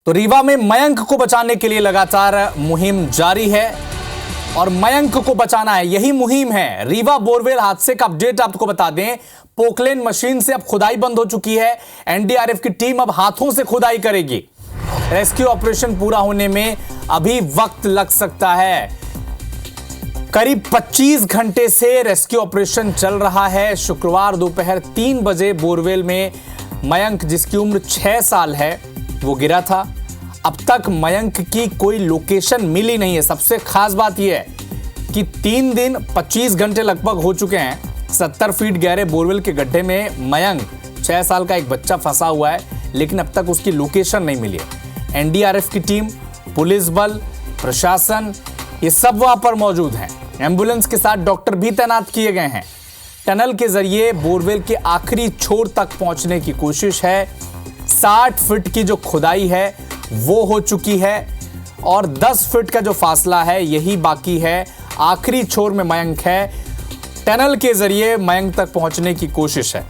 तो रीवा में मयंक को बचाने के लिए लगातार मुहिम जारी है और मयंक को बचाना है, यही मुहिम है। रीवा बोरवेल हादसे का अपडेट आपको बता दें, पोकलेन मशीन से अब खुदाई बंद हो चुकी है। एनडीआरएफ की टीम अब हाथों से खुदाई करेगी। रेस्क्यू ऑपरेशन पूरा होने में अभी वक्त लग सकता है। करीब 25 घंटे से रेस्क्यू ऑपरेशन चल रहा है। शुक्रवार दोपहर 3 बजे बोरवेल में मयंक, जिसकी उम्र 6 साल है, वो गिरा था। अब तक मयंक की कोई लोकेशन मिली नहीं है। सबसे खास बात यह है कि 3 दिन 25 घंटे लगभग हो चुके हैं। 70 फीट गहरे बोरवेल के गड्ढे में मयंक, 6 साल का एक बच्चा फंसा हुआ है, लेकिन अब तक उसकी लोकेशन नहीं मिली है। एनडीआरएफ की टीम, पुलिस बल, प्रशासन, ये सब वहां पर मौजूद हैं। एम्बुलेंस के साथ डॉक्टर भी तैनात किए गए हैं। टनल के जरिए बोरवेल के आखिरी छोर तक पहुंचने की कोशिश है। 60 फीट की जो खुदाई है वो हो चुकी है और 10 फीट का जो फासला है यही बाकी है। आखिरी छोर में मयंक है। टनल के जरिए मयंक तक पहुंचने की कोशिश है।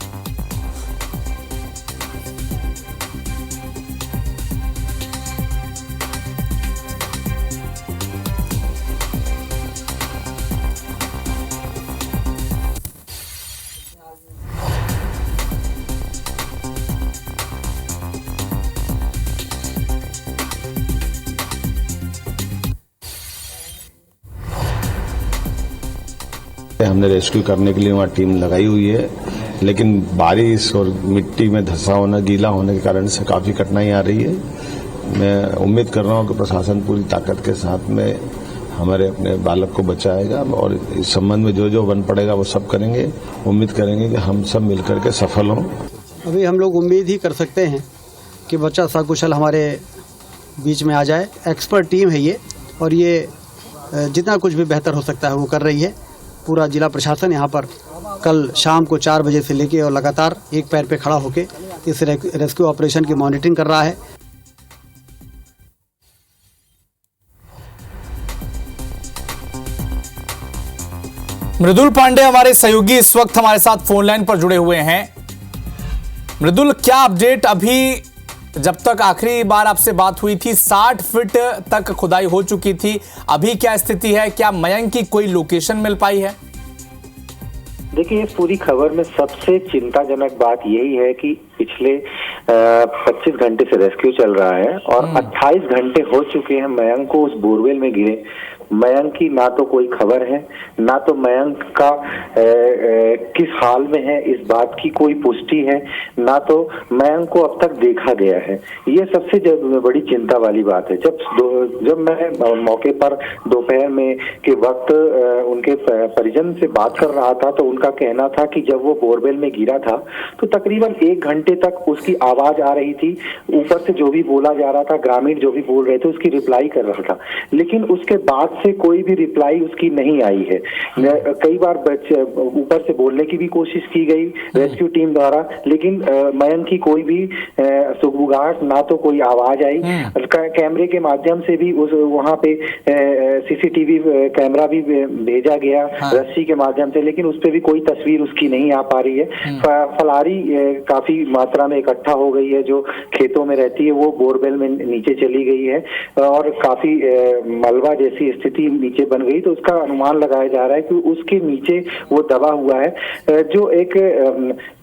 हमने रेस्क्यू करने के लिए वहाँ टीम लगाई हुई है, लेकिन बारिश और मिट्टी में धंसा होना, गीला होने के कारण से काफ़ी कठिनाई आ रही है। मैं उम्मीद कर रहा हूँ कि प्रशासन पूरी ताकत के साथ में हमारे अपने बालक को बचाएगा और इस संबंध में जो जो बन पड़ेगा वो सब करेंगे। उम्मीद करेंगे कि हम सब मिलकर के सफल हों। अभी हम लोग उम्मीद ही कर सकते हैं कि बच्चा सकुशल हमारे बीच में आ जाए। एक्सपर्ट टीम है ये, और ये जितना कुछ भी बेहतर हो सकता है वो कर रही है। पूरा जिला प्रशासन यहाँ पर कल शाम को 4 बजे से लेके और लगातार एक पैर पे खड़ा होके इस रेस्क्यू ऑपरेशन की मॉनिटरिंग कर रहा है। मृदुल पांडे हमारे सहयोगी इस वक्त हमारे साथ फोन लाइन पर जुड़े हुए हैं। मृदुल, क्या अपडेट? अभी जब तक आखिरी बार आपसे बात हुई थी 60 फीट तक खुदाई हो चुकी थी, अभी क्या स्थिति है? क्या मयंक की कोई लोकेशन मिल पाई है? देखिए, इस पूरी खबर में सबसे चिंताजनक बात यही है कि पिछले 25 घंटे से रेस्क्यू चल रहा है और 28 घंटे हो चुके हैं मयंक को उस बोरवेल में गिरे। मयंक की ना तो कोई खबर है, ना तो मयंक का किस हाल में है इस बात की कोई पुष्टि है, ना तो मयंक को अब तक देखा गया है। ये सबसे बड़ी चिंता वाली बात है। जब मैं मौके पर दोपहर में के वक्त उनके परिजन से बात कर रहा था तो उनका कहना था कि जब वो बोरवेल में गिरा था तो तकरीबन 1 घंटे तक उसकी आवाज आ रही थी। ऊपर से जो भी बोला जा रहा था, ग्रामीण जो भी बोल रहे थे उसकी रिप्लाई कर रहा था, लेकिन उसके बाद से कोई भी रिप्लाई उसकी नहीं आई है। कई बार ऊपर से बोलने की भी कोशिश की गई रेस्क्यू टीम द्वारा, लेकिन मयंक की कोई भी सुगबुगाहट, ना तो कोई आवाज आई। कैमरे के माध्यम से भी उस वहां पे सीसीटीवी कैमरा भी भेजा गया रस्सी के माध्यम से, लेकिन उस पर भी कोई तस्वीर उसकी नहीं आ पा रही है। फलारी काफी मात्रा में इकट्ठा हो गई है, जो खेतों में रहती है वो बोरवेल में नीचे चली गई है और काफी मलबा जैसी स्थिति नीचे बन गई। तो उसका अनुमान लगाया जा रहा है कि उसके नीचे वो दबा हुआ है। जो एक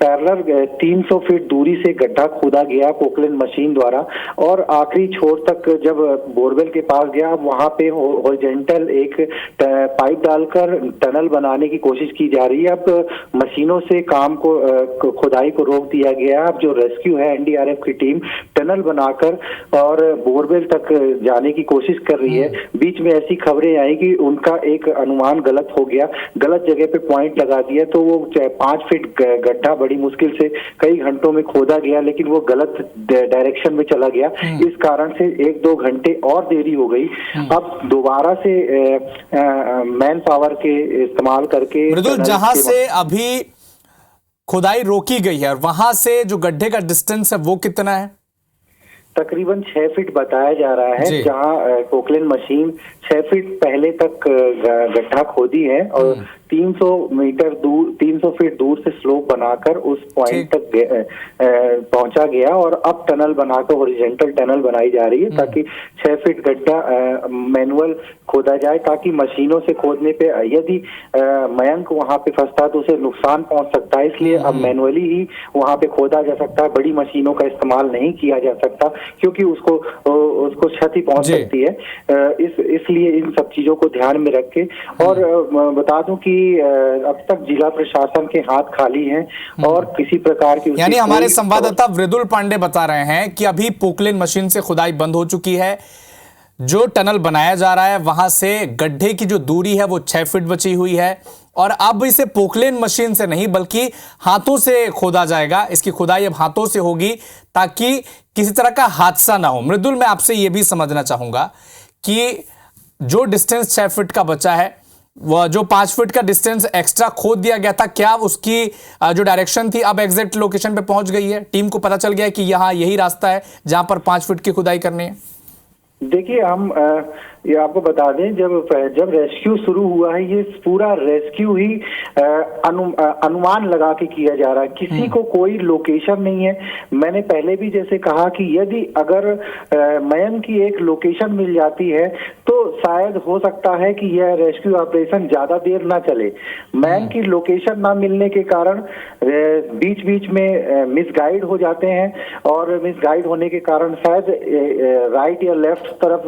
पैरेलल 300 फीट दूरी से गड्ढा खोदा गया पोकलेन मशीन द्वारा और आखिरी छोर तक जब बोरवेल के पास गया, वहां पे हॉरिजॉन्टल एक पाइप डालकर टनल बनाने की कोशिश की जा रही है। अब मशीनों से काम को खुदाई को रोक दिया गया। अब जो रेस्क्यू है, एनडीआरएफ की टीम टनल बनाकर और बोरवेल तक जाने की कोशिश कर रही है। बीच में ऐसी खबरें आई कि उनका एक अनुमान गलत हो गया, गलत जगह पे पॉइंट लगा दिया, तो वो 5 फीट गड्ढा बड़ी मुश्किल से कई घंटों में खोदा गया, लेकिन वो गलत डायरेक्शन में चला गया। इस कारण से 1-2 घंटे और देरी हो गई। अब दोबारा से मैन पावर के इस्तेमाल करके मृदुल, जहां से अभी खुदाई रोकी गई है और वहां से जो गड्ढे का डिस्टेंस है वो कितना है? तकरीबन 6 फीट बताया जा रहा है। जहां पोकलेन मशीन 6 फीट पहले तक गड्ढा खोदी है और 300 मीटर दूर 300 फीट दूर से स्लोप बनाकर उस पॉइंट तक पहुंचा गया और अब टनल बनाकर हॉरिजॉन्टल टनल बनाई जा रही है ताकि 6 फीट गड्ढा मैनुअल खोदा जाए, ताकि मशीनों से खोदने पे यदि मयंक वहां पे फंसता तो उसे नुकसान पहुंच सकता है, इसलिए अब मैनुअली ही वहां पे खोदा जा सकता है। बड़ी मशीनों का इस्तेमाल नहीं किया जा सकता क्योंकि उसको क्षति पहुंच सकती है। इसलिए इन सब चीजों को ध्यान में रख के, और बता दूं कि अब तक जिला प्रशासन के हाथ खाली हैं और किसी प्रकार की, यानी हमारे संवाददाता मृदुल पांडे बता रहे हैं कि अभी पोकलेन मशीन से खुदाई बंद हो चुकी है, जो टनल बनाया जा रहा है वहां से गड्ढे की जो दूरी है वो 6 फीट बची हुई है और अब इसे पोकलेन मशीन से नहीं बल्कि हाथों से खोदा जाएगा। इसकी खुदाई अब हाथों से होगी ताकि किसी तरह का हादसा ना हो। मृदुल, मैं आपसे यह भी समझना चाहूंगा कि जो डिस्टेंस 6 फीट का बचा है, वह जो 5 फीट का डिस्टेंस एक्स्ट्रा खोद दिया गया था, क्या उसकी जो डायरेक्शन थी अब एग्जैक्ट लोकेशन पे पहुंच गई है? टीम को पता चल गया है कि यहां यही रास्ता है जहां पर 5 फीट की खुदाई करनी है? देखिए, हम ये आपको बता दें, जब रेस्क्यू शुरू हुआ है, ये पूरा रेस्क्यू ही अनुमान लगा के किया जा रहा है, किसी को कोई लोकेशन नहीं है। मैंने पहले भी जैसे कहा कि यदि अगर मयंक की एक लोकेशन मिल जाती है तो शायद हो सकता है कि यह रेस्क्यू ऑपरेशन ज्यादा देर ना चले। मयंक की लोकेशन ना मिलने के कारण बीच बीच में मिसगाइड हो जाते हैं और मिसगाइड होने के कारण शायद राइट या लेफ्ट तरफ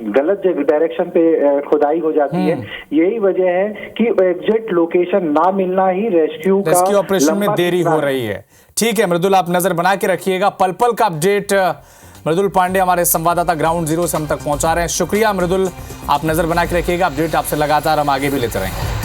गलत डायरेक्शन पे खुदाई हो जाती है। यही वजह है कि एग्जैक्ट लोकेशन ना मिलना ही रेस्क्यू ऑपरेशन में देरी हो रही है। ठीक है मृदुल, आप नजर बना के रखिएगा। पल पल का अपडेट मृदुल पांडे हमारे संवाददाता ग्राउंड जीरो से हम तक पहुंचा रहे हैं। शुक्रिया मृदुल, आप नजर बना के रखिएगा। अपडेट आपसे लगातार हम आगे भी लेते रहेंगे।